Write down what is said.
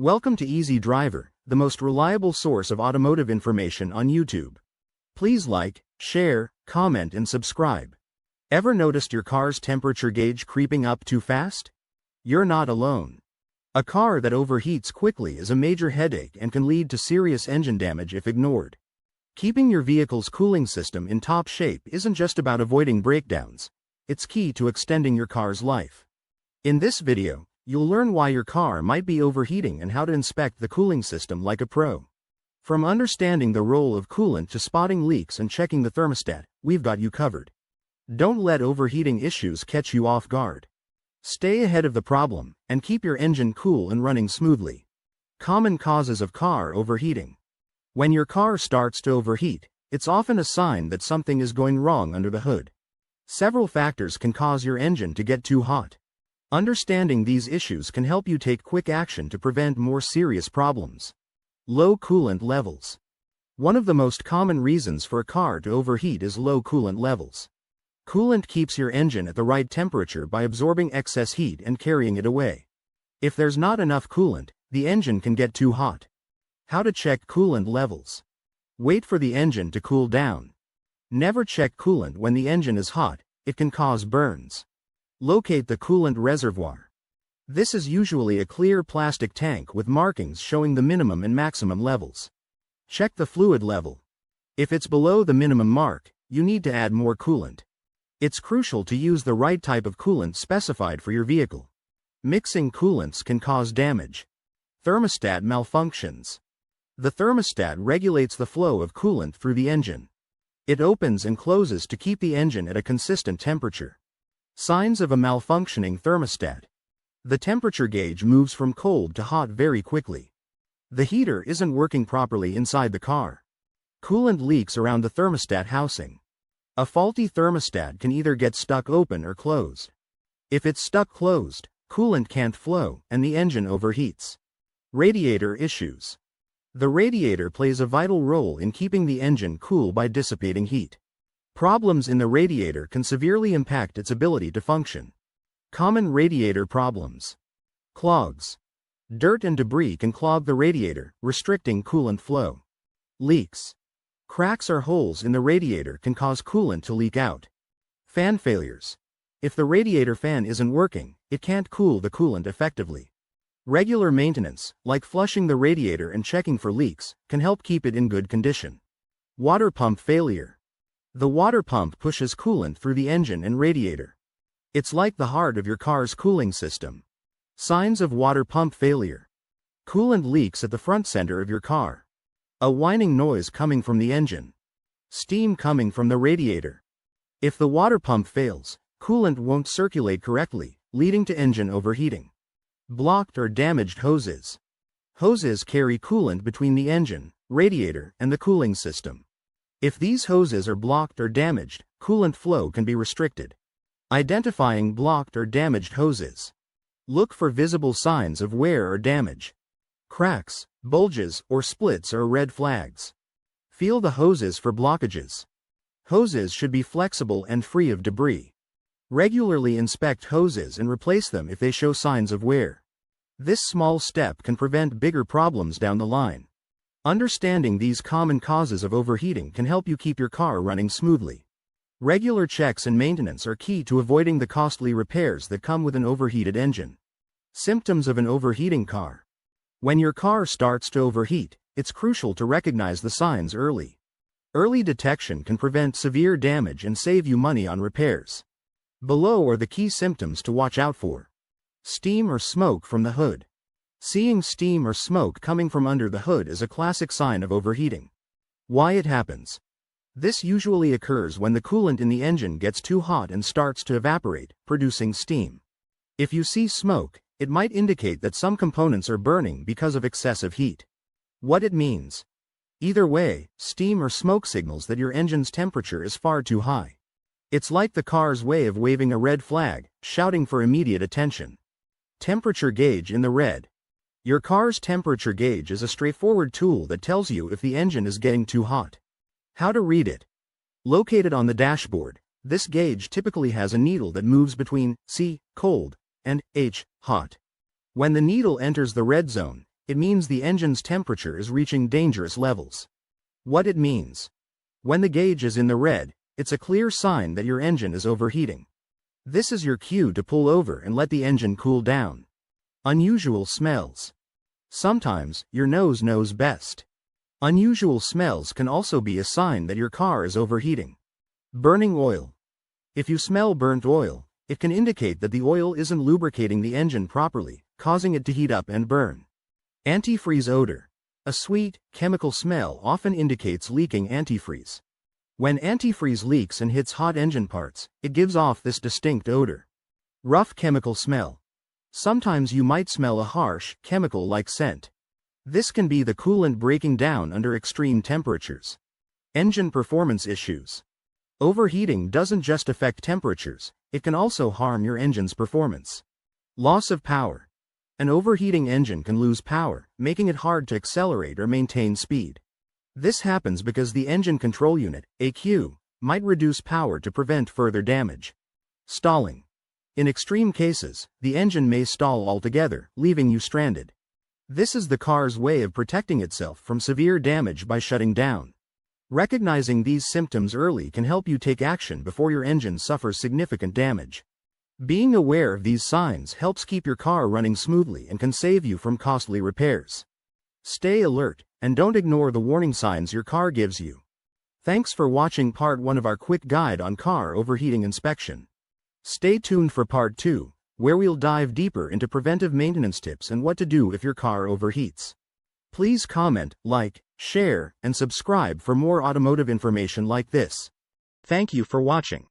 Welcome to Easy Driver, the most reliable source of automotive information on YouTube. Please like, share, comment and subscribe. Ever noticed your car's temperature gauge creeping up too fast? You're not alone. A car that overheats quickly is a major headache and can lead to serious engine damage if ignored. Keeping your vehicle's cooling system in top shape isn't just about avoiding breakdowns, it's key to extending your car's life. In this video, you'll learn why your car might be overheating and how to inspect the cooling system like a pro. From understanding the role of coolant to spotting leaks and checking the thermostat, we've got you covered. Don't let overheating issues catch you off guard. Stay ahead of the problem and keep your engine cool and running smoothly. Common causes of car overheating. When your car starts to overheat, it's often a sign that something is going wrong under the hood. Several factors can cause your engine to get too hot. Understanding these issues can help you take quick action to prevent more serious problems. Low coolant levels. One of the most common reasons for a car to overheat is low coolant levels. Coolant keeps your engine at the right temperature by absorbing excess heat and carrying it away. If there's not enough coolant, the engine can get too hot. How to check coolant levels. Wait for the engine to cool down. Never check coolant when the engine is hot, it can cause burns. Locate the coolant reservoir. This is usually a clear plastic tank with markings showing the minimum and maximum levels. Check the fluid level. If it's below the minimum mark, you need to add more coolant. It's crucial to use the right type of coolant specified for your vehicle. Mixing coolants can cause damage. Thermostat malfunctions. The thermostat regulates the flow of coolant through the engine. It opens and closes to keep the engine at a consistent temperature. Signs of a malfunctioning thermostat. The temperature gauge moves from cold to hot very quickly. The heater isn't working properly inside the car. Coolant leaks around the thermostat housing. A faulty thermostat can either get stuck open or closed. If it's stuck closed, coolant can't flow and the engine overheats. Radiator issues. The radiator plays a vital role in keeping the engine cool by dissipating heat. Problems in the radiator can severely impact its ability to function. Common radiator problems. Clogs. Dirt and debris can clog the radiator, restricting coolant flow. Leaks. Cracks or holes in the radiator can cause coolant to leak out. Fan failures. If the radiator fan isn't working, it can't cool the coolant effectively. Regular maintenance, like flushing the radiator and checking for leaks, can help keep it in good condition. Water pump failure. The water pump pushes coolant through the engine and radiator. It's like the heart of your car's cooling system. Signs of water pump failure. Coolant leaks at the front center of your car. A whining noise coming from the engine. Steam coming from the radiator. If the water pump fails, coolant won't circulate correctly, leading to engine overheating. Blocked or damaged hoses. Hoses carry coolant between the engine, radiator, and the cooling system. If these hoses are blocked or damaged, coolant flow can be restricted. Identifying blocked or damaged hoses. Look for visible signs of wear or damage. Cracks, bulges, or splits are red flags. Feel the hoses for blockages. Hoses should be flexible and free of debris. Regularly inspect hoses and replace them if they show signs of wear. This small step can prevent bigger problems down the line. Understanding these common causes of overheating can help you keep your car running smoothly. Regular checks and maintenance are key to avoiding the costly repairs that come with an overheated engine. Symptoms of an overheating car. When your car starts to overheat, it's crucial to recognize the signs early. Early detection can prevent severe damage and save you money on repairs. Below are the key symptoms to watch out for. Steam or smoke from the hood. Seeing steam or smoke coming from under the hood is a classic sign of overheating. Why it happens. This usually occurs when the coolant in the engine gets too hot and starts to evaporate, producing steam. If you see smoke, it might indicate that some components are burning because of excessive heat. What it means. Either way, steam or smoke signals that your engine's temperature is far too high. It's like the car's way of waving a red flag, shouting for immediate attention. Temperature gauge in the red. Your car's temperature gauge is a straightforward tool that tells you if the engine is getting too hot. How to read it. Located on the dashboard, this gauge typically has a needle that moves between C, cold, and H, hot. When the needle enters the red zone, it means the engine's temperature is reaching dangerous levels. What it means: when the gauge is in the red, it's a clear sign that your engine is overheating. This is your cue to pull over and let the engine cool down. Unusual smells. Sometimes, your nose knows best. Unusual smells can also be a sign that your car is overheating. Burning oil. If you smell burnt oil, it can indicate that the oil isn't lubricating the engine properly, causing it to heat up and burn. Antifreeze odor. A sweet, chemical smell often indicates leaking antifreeze. When antifreeze leaks and hits hot engine parts, it gives off this distinct odor. Rough chemical smell. Sometimes you might smell a harsh, chemical-like scent. This can be the coolant breaking down under extreme temperatures. Engine performance issues. Overheating doesn't just affect temperatures, it can also harm your engine's performance. Loss of power. An overheating engine can lose power, making it hard to accelerate or maintain speed. This happens because the engine control unit, ECU, might reduce power to prevent further damage. Stalling. In extreme cases, the engine may stall altogether, leaving you stranded. This is the car's way of protecting itself from severe damage by shutting down. Recognizing these symptoms early can help you take action before your engine suffers significant damage. Being aware of these signs helps keep your car running smoothly and can save you from costly repairs. Stay alert, and don't ignore the warning signs your car gives you. Thanks for watching part 1 of our quick guide on car overheating inspection. Stay tuned for part 2, where we'll dive deeper into preventive maintenance tips and what to do if your car overheats. Please comment, like, share, and subscribe for more automotive information like this. Thank you for watching.